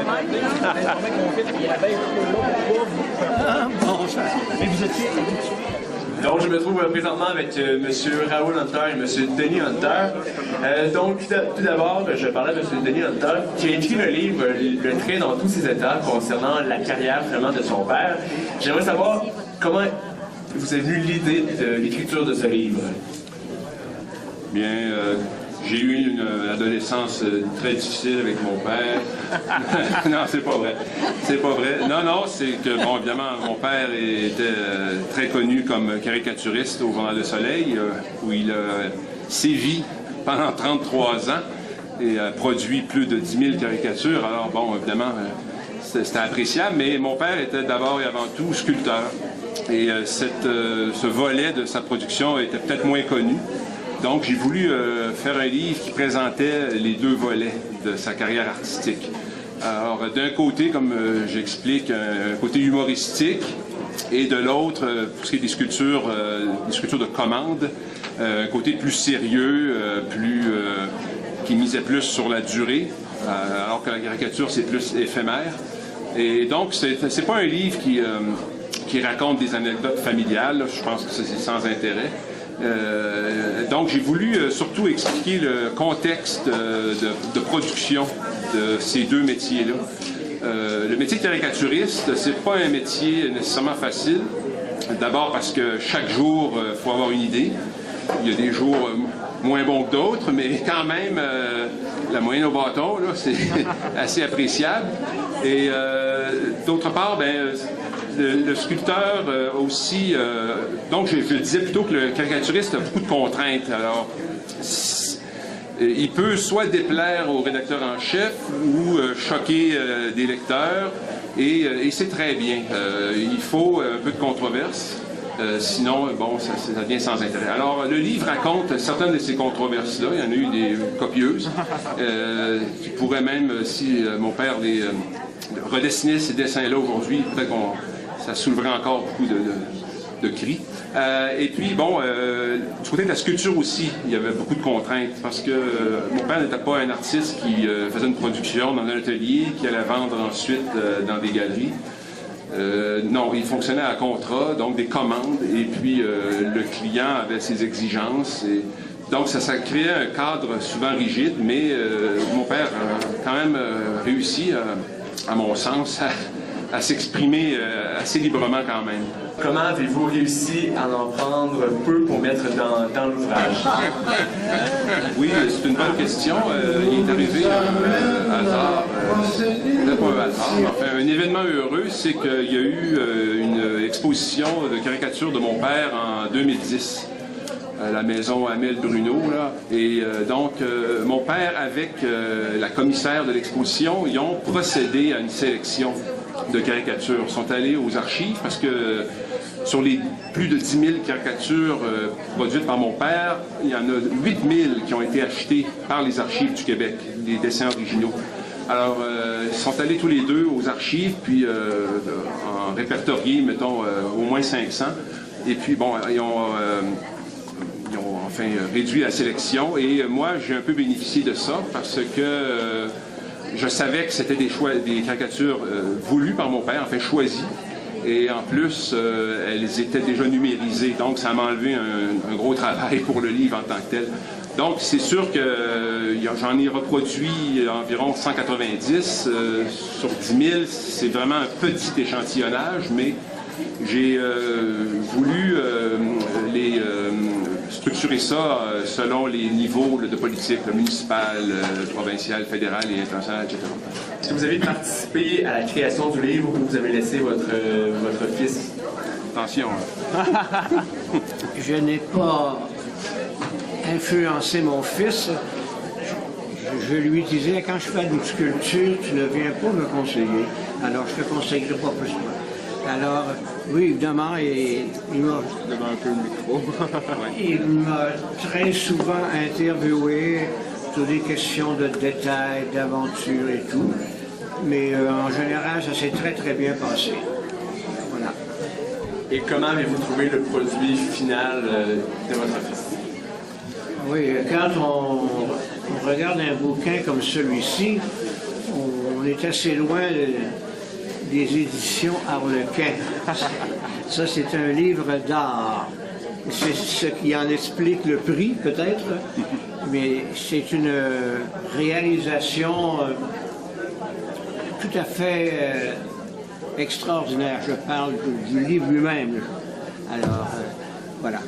Mais vous étiez habitué. Donc, je me trouve présentement avec M. Raoul Hunter et M. Denis Hunter. Donc, tout d'abord, je parlais à M. Denis Hunter, qui a écrit le livre Le trait dans tous ses états concernant la carrière vraiment de son père. J'aimerais savoir comment vous est venue l'idée de l'écriture de ce livre. Bien, j'ai eu une adolescence très difficile avec mon père. Non, c'est pas vrai. C'est pas vrai. Non, c'est que, bon, évidemment, mon père était très connu comme caricaturiste au Journal Le Soleil, où il a sévi pendant 33 ans et a produit plus de 10 000 caricatures. Alors, bon, évidemment, c'était appréciable, mais mon père était d'abord et avant tout sculpteur. Et ce volet de sa production était peut-être moins connu. Donc, j'ai voulu faire un livre qui présentait les deux volets de sa carrière artistique. Alors, d'un côté, comme j'explique, un côté humoristique, et de l'autre, pour ce qui est des sculptures de commande, un côté plus sérieux, qui misait plus sur la durée, alors que la caricature, c'est plus éphémère. Et donc, c'est pas un livre qui raconte des anecdotes familiales, là. Je pense que c'est sans intérêt. Donc, j'ai voulu surtout expliquer le contexte de production de ces deux métiers-là. Le métier de caricaturiste, c'est pas un métier nécessairement facile. D'abord parce que chaque jour, il faut avoir une idée. Il y a des jours moins bons que d'autres, mais quand même, la moyenne au bâton, là, c'est assez appréciable. Et d'autre part, le sculpteur aussi, donc je disais plutôt que le caricaturiste a beaucoup de contraintes. Alors, il peut soit déplaire au rédacteur en chef ou choquer des lecteurs, et c'est très bien. Il faut un peu de controverse, sinon, bon, ça devient sans intérêt. Alors, le livre raconte certaines de ces controverses-là. Il y en a eu des copieuses, qui pourraient même, si mon père redessinait ces dessins-là aujourd'hui, peut-être ça souleverait encore beaucoup de cris. Et puis, bon, du côté de la sculpture aussi, il y avait beaucoup de contraintes, parce que mon père n'était pas un artiste qui faisait une production dans un atelier, qui allait vendre ensuite dans des galeries. Non, il fonctionnait à contrat, donc des commandes, et puis le client avait ses exigences. Donc, ça créait un cadre souvent rigide, mais mon père a quand même réussi, à mon sens, à s'exprimer assez librement quand même. Comment avez-vous réussi à en prendre peu pour mettre dans l'ouvrage? Oui, c'est une bonne question. Il est arrivé un hasard, peut-être pas un hasard, enfin un événement heureux, c'est qu'il y a eu une exposition de caricatures de mon père en 2010. À la maison Amel Bruno, là. Et donc, mon père, avec la commissaire de l'exposition, ils ont procédé à une sélection de caricatures. Ils sont allés aux archives parce que sur les plus de 10 000 caricatures produites par mon père, il y en a 8 000 qui ont été achetées par les archives du Québec, des dessins originaux. Alors, ils sont allés tous les deux aux archives, puis en répertorié, mettons, au moins 500. Et puis, bon, ils ont enfin réduit la sélection. Et moi, j'ai un peu bénéficié de ça parce que je savais que c'était des caricatures voulues par mon père, enfin choisies. Et en plus, elles étaient déjà numérisées. Donc, ça m'a enlevé un gros travail pour le livre en tant que tel. Donc, c'est sûr que j'en ai reproduit environ 190 sur 10 000. C'est vraiment un petit échantillonnage, mais j'ai voulu structurer ça selon les niveaux de politique, le municipal, provincial, fédéral et international, etc. Est-ce que vous avez participé à la création du livre ou vous avez laissé votre fils? Attention. Je n'ai pas influencé mon fils. Je lui disais, quand je fais une sculpture, tu ne viens pas me conseiller. Alors, je te conseillerai pas plus. Alors, oui, évidemment, il m'a il m'a très souvent interviewé sur des questions de détails, d'aventure et tout. Mais en général, ça s'est très, très bien passé. Voilà. Et comment avez-vous trouvé le produit final de votre fils? Oui, quand on regarde un bouquin comme celui-ci, on on est assez loin des éditions Harlequin. Ça, c'est un livre d'art. C'est ce qui en explique le prix, peut-être, mais c'est une réalisation tout à fait extraordinaire. Je parle du livre lui-même. Alors, voilà.